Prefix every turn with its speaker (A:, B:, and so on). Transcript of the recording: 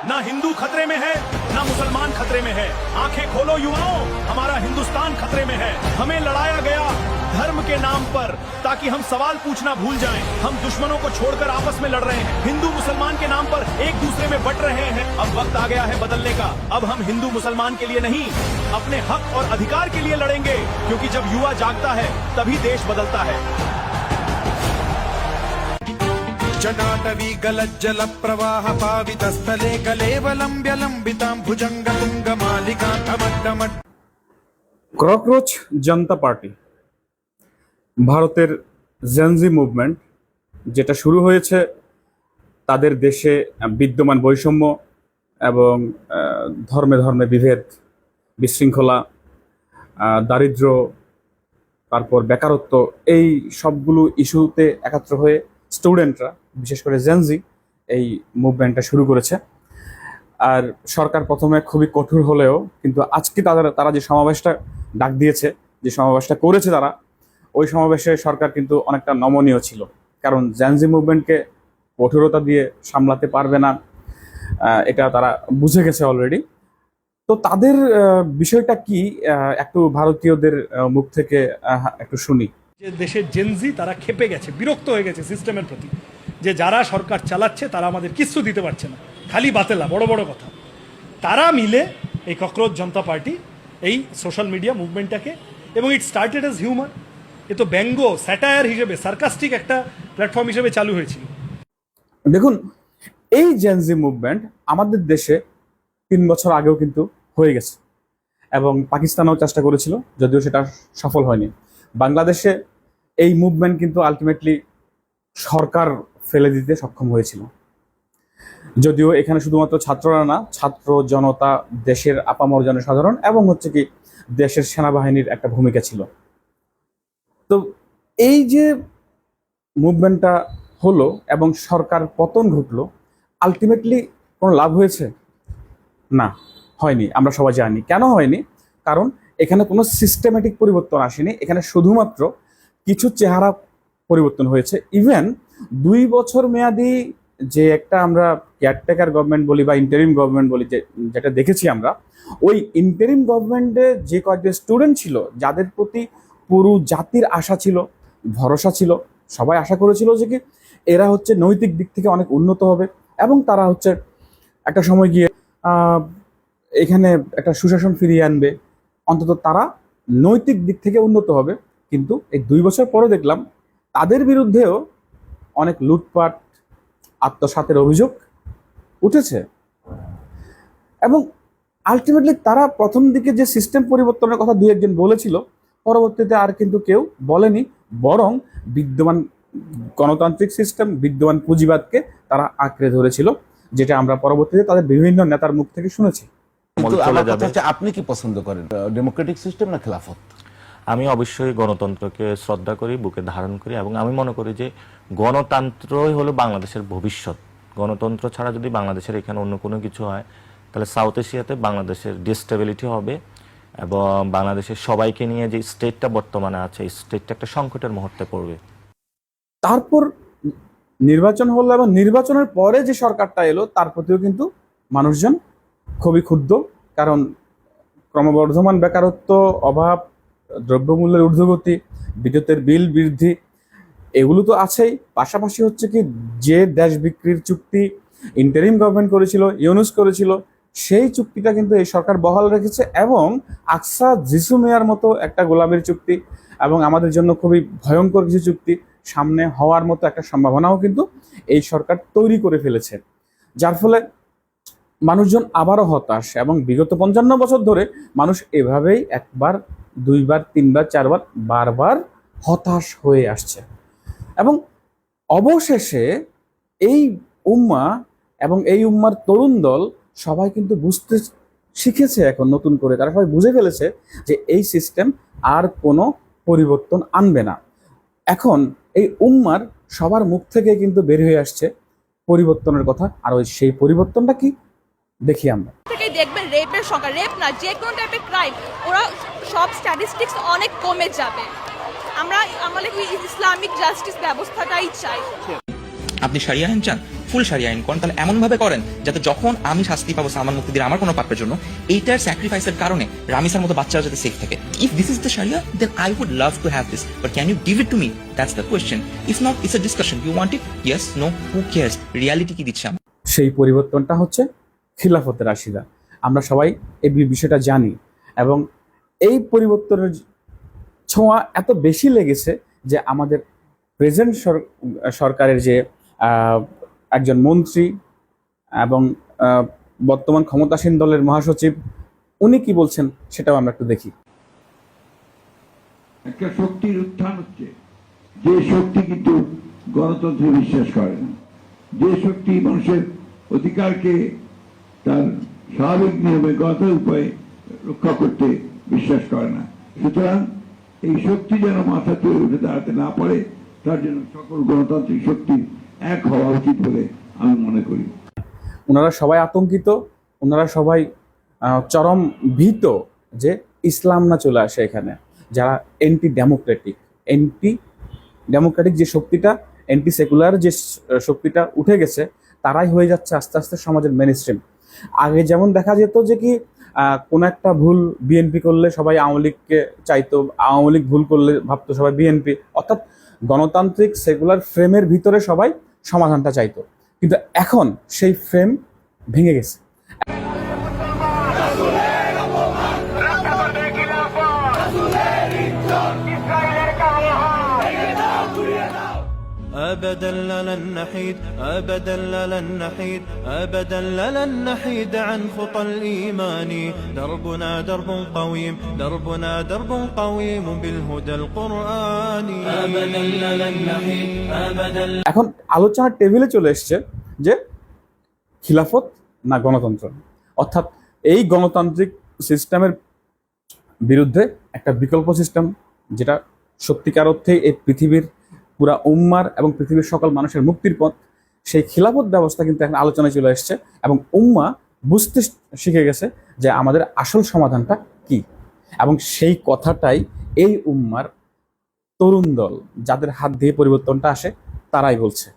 A: ना हिंदू खतरे में है ना मुसलमान खतरे में है। आंखें खोलो युवाओं, हमारा हिंदुस्तान खतरे में है। हमें लड़ाया गया धर्म के नाम पर ताकि हम सवाल पूछना भूल जाएं। हम दुश्मनों को छोड़कर आपस में लड़ रहे हैं, हिंदू मुसलमान के नाम पर एक दूसरे में बट रहे हैं। अब वक्त आ गया है बदलने का। अब हम हिंदू मुसलमान के लिए नहीं, अपने हक और अधिकार के लिए लड़ेंगे, क्योंकि जब युवा जागता है तभी देश बदलता है।
B: जटाटवी गलज्जल प्रवाह पावितस्थले कलेवलम्ब्य लम्बितां भुजंग तुंग मालिका धमड्डमड्।
C: ককরোচ জনতা পার্টি ভারতের জেনজি মুভমেন্ট, যেটা শুরু হয়েছে তাদের দেশে বিদ্যমান বৈষম্য এবং ধর্মে ধর্মে বিভেদ, বিশৃঙ্খলা, দারিদ্র্য, তারপর বেকারত্ব, এই সবগুলো ইস্যুতে একাত্র হয়ে স্টুডেন্টরা, বিশেষ করে জেনজি, এই মুভমেন্টটা শুরু করেছে। আর সরকার প্রথমে খুবই কঠোর হলেও কিন্তু আজকে তারা যে সমাবেশটা ডাক দিয়েছে, যে সমাবেশটা করেছে তারা, ওই সমাবেশে সরকার কিন্তু অনেকটা নমনীয় ছিল। কারণ জেনজি মুভমেন্টকে কঠোরতা দিয়ে সামলাতে পারবে না, এটা তারা বুঝে গেছে অলরেডি। তো তাদের বিষয়টা কি, একটু ভারতীয়দের মুখ থেকে একটু শুনি।
D: যে দেশের জেনজি তারা খেপে গেছে, বিরক্ত হয়ে গেছে সিস্টেমের প্রতি, যে যারা সরকার চালাচ্ছে তারা আমাদের কিচ্ছু দিতে পারছে না, খালি বাতেলা বড় বড় কথা। তারা মিলে এই ককরোচ জনতা পার্টি এই সোশ্যাল মিডিয়া মুভমেন্টটাকে, এবং ইট স্টার্টেড এজ হিউমার, এ তো ব্যঙ্গ স্যাটায়ার হিসেবে, সার্কাস্টিক একটা প্ল্যাটফর্ম হিসেবে চালু হয়েছিল।
C: দেখুন, এই জেনজি মুভমেন্ট আমাদের দেশে 3 বছর আগেও কিন্তু হয়ে গেছে, এবং পাকিস্তানেও চেষ্টা করেছিল, যদিও সেটা সফল হয়নি। বাংলাদেশে এই মুভমেন্ট কিন্তু আলটিমেটলি সরকার ফেলে দিতে সক্ষম হয়েছিল। যদিও এখানে শুধুমাত্র ছাত্ররা না, ছাত্র জনতা, দেশের আপামর জনসাধারণ এবং কি দেশের সেনাবাহিনীর একটা ভূমিকা ছিল। তো এই যে মুভমেন্টটা হলো এবং সরকার পতন ঘটলো, আলটিমেটলি কোনো লাভ হয়েছে? না, হয়নি। আমরা সবাই জানি কেন হয়নি। কারণ এখানে কোনো সিস্টেমেটিক পরিবর্তন আসেনি, এখানে শুধুমাত্র কিছু চেহারা পরিবর্তন হয়েছে। ইভেন 2 বছর মেয়াদি যে একটা আমরা কেয়ারটেকার গভর্নমেন্ট বলি বা ইন্টারিম গভর্নমেন্ট বলি, যেটা দেখেছি আমরা, ওই ইন্টারিম গভর্নমেন্টে যে কয়েকজন স্টুডেন্ট ছিল, যাদের প্রতি পুরো জাতির আশা ছিল, ভরসা ছিল, সবাই আশা করেছিল যে কি এরা নৈতিক দিক থেকে অনেক উন্নত হবে এবং তারা একটা সময় গিয়ে এখানে একটা সুশাসন ফিরিয়ে আনবে, অন্তত তারা নৈতিক দিক থেকে উন্নত হবে। কিন্তু এই 2 বছর পরে দেখলাম তাদের বিরুদ্ধেও অনেক লুটপাট, আত্মসাতের অভিযোগ উঠেছে। এবং আলটিমেটলি তারা প্রথম দিকে যে সিস্টেম পরিবর্তনের কথা 2-1 জন বলেছিল, পরবর্তীতে আর কিন্তু কেউ বলেনি, বরং বিদ্যমান গণতান্ত্রিক সিস্টেম, বিদ্যমান পুঁজিবাদকে তারা আঁকড়ে ধরেছিল, যেটা আমরা পরবর্তীতে তাদের বিভিন্ন নেতার মুখ থেকে শুনেছি।
E: আপনি কি পছন্দ করেন, ডেমোক্রেটিক সিস্টেম না খেলাফত?
F: আমি অবশ্যই গণতন্ত্রকে শ্রদ্ধা করি, বুকে ধারণ করি, এবং আমি মনে করি যে গণতন্ত্রই হলো বাংলাদেশের ভবিষ্যৎ। গণতন্ত্র ছাড়া যদি বাংলাদেশের এখানে অন্য কোনো কিছু হয়, তাহলে সাউথ এশিয়াতে বাংলাদেশের ডিস্টেবিলিটি হবে, এবং বাংলাদেশের সবাইকে নিয়ে যে স্টেটটা বর্তমানে আছে, এই স্টেটটা একটা সংকটের মুহূর্তে পড়বে।
C: তারপর নির্বাচন হলো, এবং নির্বাচনের পরে যে সরকারটা এলো তার প্রতিও কিন্তু মানুষজন খুবই ক্ষুব্ধ। কারণ ক্রমবর্ধমান বেকারত্ব, অভাব, দ্রব্যমূল্যের ঊর্ধ্বগতি, বিদ্যুতের বিল বৃদ্ধি, এগুলো তো আছেই। পাশাপাশি কি যে দেশ বিক্রির চুক্তি ইন্টারিম গভর্নমেন্ট করেছিল, ইউনুস করেছিল, সেই চুক্তিটা কিন্তু এই সরকার বহাল রেখেছে, এবং আকসা জিসু মেয়ার মতো একটা গোলামির চুক্তি এবং আমাদের জন্য খুবই ভয়ঙ্কর কিছু চুক্তি সামনে হওয়ার মতো একটা সম্ভাবনাও কিন্তু এই সরকার তৈরি করে ফেলেছে। যার ফলে মানুষজন আবারও হতাশ, এবং বিগত 55 বছর ধরে মানুষ এভাবেই 1বার 2বার 3বার 4বার বারবার হতাশ হয়ে আসছে। এবং অবশেষে এই উম্মা এবং এই উম্মার তরুণ দল সবাই কিন্তু বুঝতে শিখেছে, এখন নতুন করে তারা সবাই বুঝে ফেলেছে যে এই সিস্টেম আর কোনো পরিবর্তন আনবে না। এখন এই উম্মার সবার মুখ থেকে কিন্তু বের হয়ে আসছে পরিবর্তনের কথা। আর সেই পরিবর্তনটা কি দেখি আমরা।
G: দেখবেন রেপের সংখ্যা, রেপ না, যে কোনো টাইপের ক্রাইম, ওরা সব স্ট্যাটিস্টিক্স অনেক কমে যাবে। আমরা আমাদের ইসলামিক জাস্টিস ব্যবস্থাটাই চাই।
H: আপনি শারিয়া আইন চান, ফুল সারিয়া আইন করেন, তাহলে এমনভাবে করেন যাতে যখন আমি শাস্তি পাবো সালমান মুক্তিদিন আমার কোনো পাপের জন্য, এইটার স্যাক্রিফাইসের কারণে রামিসার মতো বাচ্চারা যাতে সেফ থাকে। If this is the sharia, then I would love to have this, but can you give it to me? That's the question. If not, it's a discussion. You want it? Yes, no, who cares? Reality কি দিচ্ছে?
C: সেই পরিবর্তনটা হচ্ছে খিলাফতের রাশিদা। আমরা সবাই এই বিষয়টা জানি, এবং এই পরিবর্তনের ছোঁয়া এত বেশি লেগেছে যে আমাদের প্রেজেন্ট সরকারের যে একজন মন্ত্রী এবং বর্তমান ক্ষমতাসীন দলের মহাসচিব, উনি কি বলছেন সেটাও আমরা একটু দেখি।
I: একটা শক্তির উত্থান হচ্ছে, যে শক্তি কিন্তু গণতন্ত্রে বিশ্বাস করে না, যে শক্তি মানুষের অধিকারকে তার স্বাভাবিক নিয়মে গণতান্ত্রিক উপায়ে রক্ষা করতে বিশ্বাস করে না। সুতরাং এই শক্তি যেন মাথা তুলে উঠে দাঁড়াতে না পারে, তার জন্য সকল গণতান্ত্রিক শক্তি এক হওয়া উচিত বলে আমি মনে করি।
C: ওনারা সবাই আতঙ্কিত, ওনারা সবাই চরম ভীত যে ইসলাম না চলে আসে এখানে। যারা অ্যান্টি ডেমোক্রেটিক যে শক্তিটা, অ্যান্টি সেকুলার যে শক্তিটা উঠে গেছে, তারাই হয়ে যাচ্ছে আস্তে আস্তে সমাজের মেইনস্ট্রিম। আগে যেমন দেখা যেত যে কি কোন একটা ভুল বিএনপি করলে সবাই আওয়ামী লীগকে চাইতো, আওয়ামী লীগ ভুল করলে ভাবতো সবাই বিএনপি, অর্থাৎ গণতান্ত্রিক সেকুলার ফ্রেমের ভিতরে সবাই সমাধানটা চাইতো। কিন্তু এখন সেই ফ্রেম ভেঙে গেছে।
B: أبدا لن نحيد، أبدا لن نحيد، أبدا لن نحيد عن خطى الإيمان. دربنا درب قويم، دربنا درب قويم بالهدى القرآني. أبدا لن نحيد، أبدا.
C: এখন আলোচনার টেবিলে চলে এসছে যে খিলাফত না গণতন্ত্র, অর্থাৎ এই গণতান্ত্রিক সিস্টেমের বিরুদ্ধে একটা বিকল্প সিস্টেম, যেটা সত্যিকার অর্থে এই পৃথিবীর পুরা উম্মার এবং পৃথিবীর সকল মানুষের মুক্তির পথ, সেই খিলাফত ব্যবস্থা কিন্তু এখন আলোচনায় চলে এসছে, এবং উম্মা বুঝতে শিখে গেছে যে আমাদের আসল সমাধানটা কি। এবং সেই কথাটাই এই উম্মার তরুণ দল, যাদের হাত দিয়ে পরিবর্তনটা আসে, তারাই বলছে।